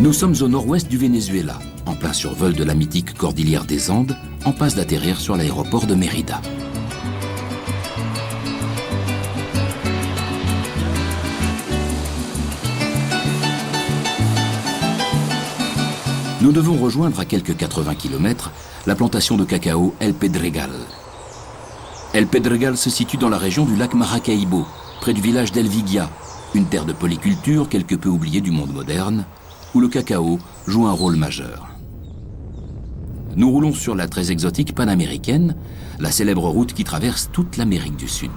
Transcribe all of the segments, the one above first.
Nous sommes au nord-ouest du Venezuela, en plein survol de la mythique cordillère des Andes, en passe d'atterrir sur l'aéroport de Mérida. Nous devons rejoindre à quelques 80 km la plantation de cacao El Pedregal. El Pedregal se situe dans la région du lac Maracaibo, près du village d'El Vigia, une terre de polyculture quelque peu oubliée du monde moderne, où le cacao joue un rôle majeur. Nous roulons sur la très exotique panaméricaine, la célèbre route qui traverse toute l'Amérique du Sud.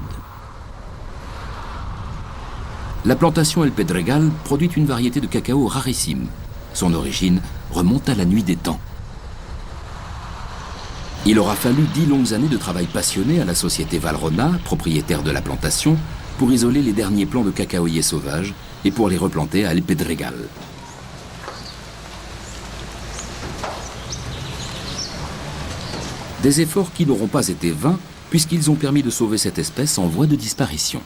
La plantation El Pedregal produit une variété de cacao rarissime. Son origine remonte à la nuit des temps. Il aura fallu 10 longues années de travail passionné à la société Valrhona, propriétaire de la plantation, pour isoler les derniers plants de cacaoyers sauvages et pour les replanter à El Pedregal. Des efforts qui n'auront pas été vains puisqu'ils ont permis de sauver cette espèce en voie de disparition.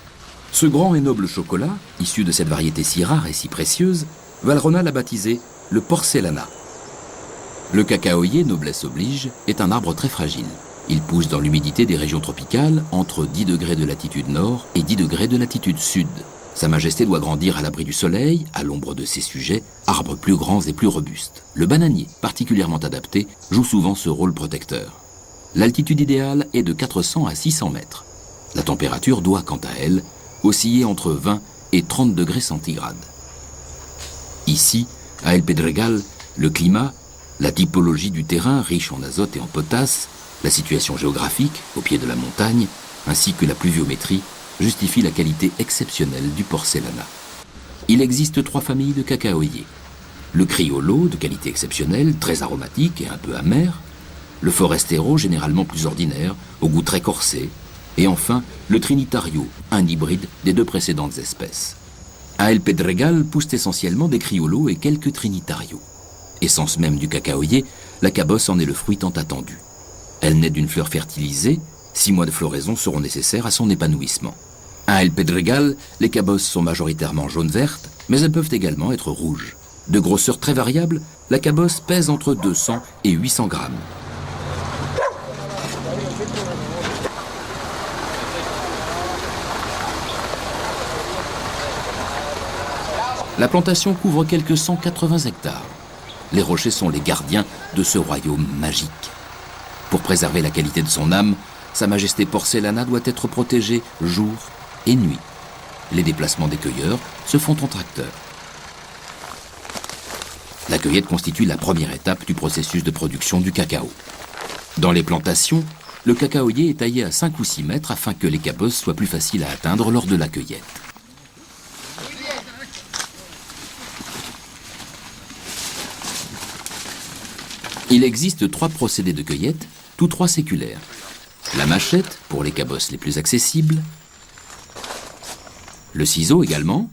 Ce grand et noble chocolat, issu de cette variété si rare et si précieuse, Valrhona l'a baptisé le porcelana. Le cacaoyer, noblesse oblige, est un arbre très fragile. Il pousse dans l'humidité des régions tropicales, entre 10 degrés de latitude nord et 10 degrés de latitude sud. Sa Majesté doit grandir à l'abri du soleil, à l'ombre de ses sujets, arbres plus grands et plus robustes. Le bananier, particulièrement adapté, joue souvent ce rôle protecteur. L'altitude idéale est de 400 à 600 mètres. La température doit, quant à elle, osciller entre 20 et 30 degrés centigrades. Ici, à El Pedregal, le climat, la typologie du terrain riche en azote et en potasse, la situation géographique, au pied de la montagne, ainsi que la pluviométrie, justifient la qualité exceptionnelle du porcelana. Il existe 3 familles de cacaoyers. Le criollo, de qualité exceptionnelle, très aromatique et un peu amer. Le forestero, généralement plus ordinaire, au goût très corsé. Et enfin, le trinitario, un hybride des 2 précédentes espèces. À El Pedregal poussent essentiellement des criollos et quelques trinitarios. Essence même du cacaoyer, la cabosse en est le fruit tant attendu. Elle naît d'une fleur fertilisée, 6 mois de floraison seront nécessaires à son épanouissement. À El Pedregal, les cabosses sont majoritairement jaune-vertes, mais elles peuvent également être rouges. De grosseur très variable, la cabosse pèse entre 200 et 800 grammes. La plantation couvre quelques 180 hectares. Les rochers sont les gardiens de ce royaume magique. Pour préserver la qualité de son âme, Sa Majesté Porcelana doit être protégée jour et nuit. Les déplacements des cueilleurs se font en tracteur. La cueillette constitue la première étape du processus de production du cacao. Dans les plantations, le cacaoyer est taillé à 5 ou 6 mètres afin que les cabosses soient plus faciles à atteindre lors de la cueillette. Il existe 3 procédés de cueillette, tous 3 séculaires. La machette, pour les cabosses les plus accessibles. Le ciseau également.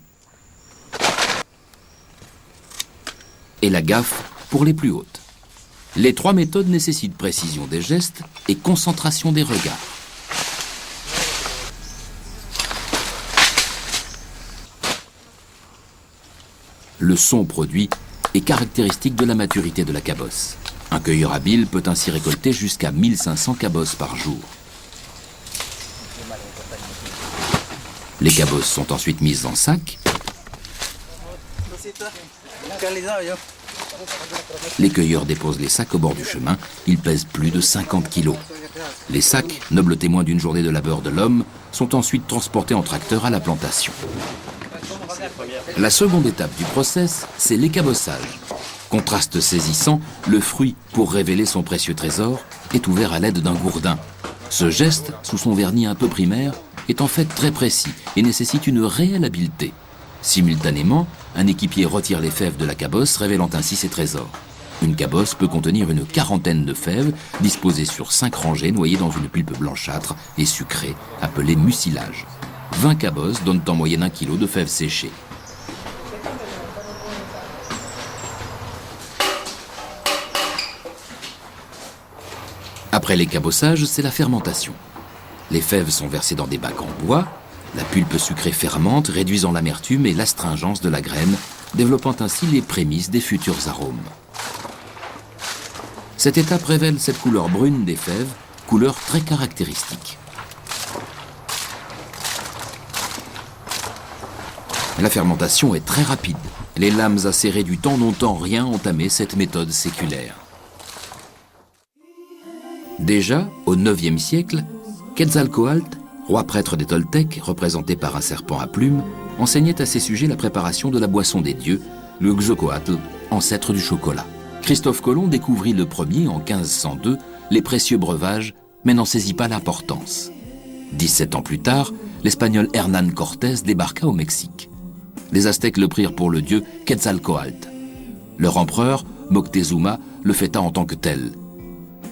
Et la gaffe pour les plus hautes. Les 3 méthodes nécessitent précision des gestes et concentration des regards. Le son produit est caractéristique de la maturité de la cabosse. Un cueilleur habile peut ainsi récolter jusqu'à 1500 cabosses par jour. Les cabosses sont ensuite mises en sac. Les cueilleurs déposent les sacs au bord du chemin. Ils pèsent plus de 50 kilos. Les sacs, nobles témoins d'une journée de labeur de l'homme, sont ensuite transportés en tracteur à la plantation. La seconde étape du process, c'est l'écabossage. Contraste saisissant, le fruit, pour révéler son précieux trésor, est ouvert à l'aide d'un gourdin. Ce geste, sous son vernis un peu primaire, est en fait très précis et nécessite une réelle habileté. Simultanément, un équipier retire les fèves de la cabosse, révélant ainsi ses trésors. Une cabosse peut contenir une quarantaine de fèves, disposées sur 5 rangées, noyées dans une pulpe blanchâtre et sucrée, appelée mucilage. 20 cabosses donnent en moyenne 1 kilo de fèves séchées. Après l'écabossage, c'est la fermentation. Les fèves sont versées dans des bacs en bois, la pulpe sucrée fermente, réduisant l'amertume et l'astringence de la graine développant ainsi les prémices des futurs arômes. Cette étape révèle cette couleur brune des fèves, couleur très caractéristique. La fermentation est très rapide. Les lames acérées du temps n'ont en rien entamé cette méthode séculaire. Déjà, au IXe siècle, Quetzalcoatl, roi prêtre des Toltecs, représenté par un serpent à plumes, enseignait à ses sujets la préparation de la boisson des dieux, le Xocoatl, ancêtre du chocolat. Christophe Colomb découvrit le premier, en 1502, les précieux breuvages, mais n'en saisit pas l'importance. 17 ans plus tard, l'Espagnol Hernán Cortés débarqua au Mexique. Les Aztèques le prirent pour le dieu Quetzalcoatl. Leur empereur, Moctezuma, le fêta en tant que tel.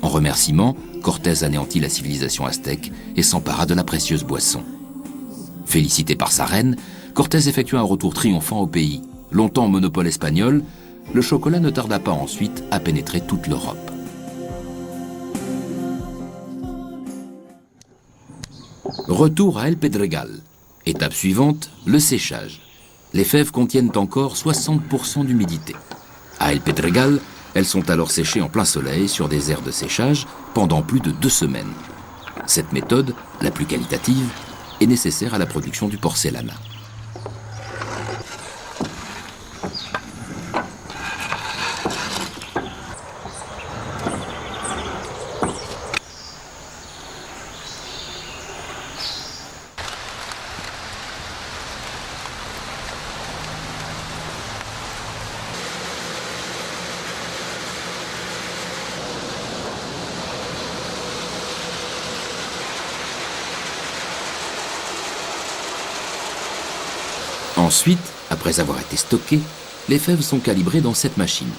En remerciement, Cortés anéantit la civilisation aztèque et s'empara de la précieuse boisson. Félicité par sa reine, Cortés effectua un retour triomphant au pays. Longtemps monopole espagnol, le chocolat ne tarda pas ensuite à pénétrer toute l'Europe. Retour à El Pedregal. Étape suivante, le séchage. Les fèves contiennent encore 60% d'humidité. À El Pedregal, elles sont alors séchées en plein soleil sur des aires de séchage pendant plus de 2 semaines. Cette méthode, la plus qualitative, est nécessaire à la production du porcelana. Ensuite, après avoir été stockées, les fèves sont calibrées dans cette machine.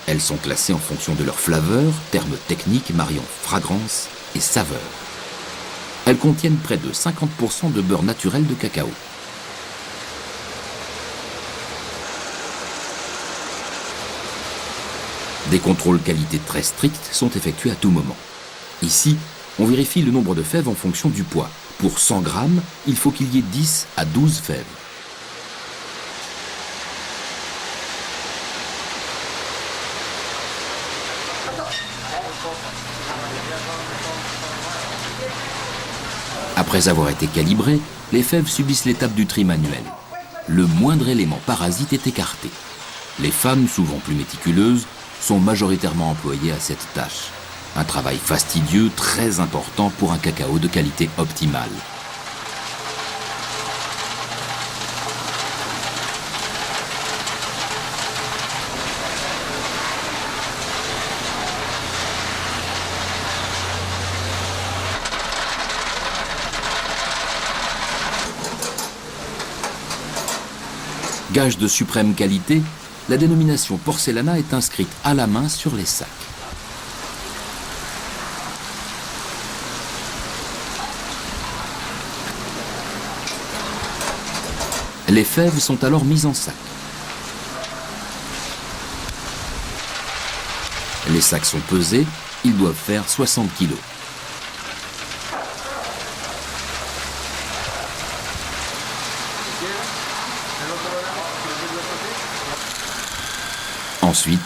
Elles sont classées en fonction de leur flaveur, terme technique mariant fragrance et saveur. Elles contiennent près de 50% de beurre naturel de cacao. Des contrôles qualité très stricts sont effectués à tout moment. Ici, on vérifie le nombre de fèves en fonction du poids. Pour 100 grammes, il faut qu'il y ait 10 à 12 fèves. Après avoir été calibrées, les fèves subissent l'étape du tri manuel. Le moindre élément parasite est écarté. Les femmes, souvent plus méticuleuses, sont majoritairement employées à cette tâche. Un travail fastidieux, très important pour un cacao de qualité optimale. Gage de suprême qualité, la dénomination porcelana est inscrite à la main sur les sacs. Les fèves sont alors mises en sac. Les sacs sont pesés, ils doivent faire 60 kg. Ensuite,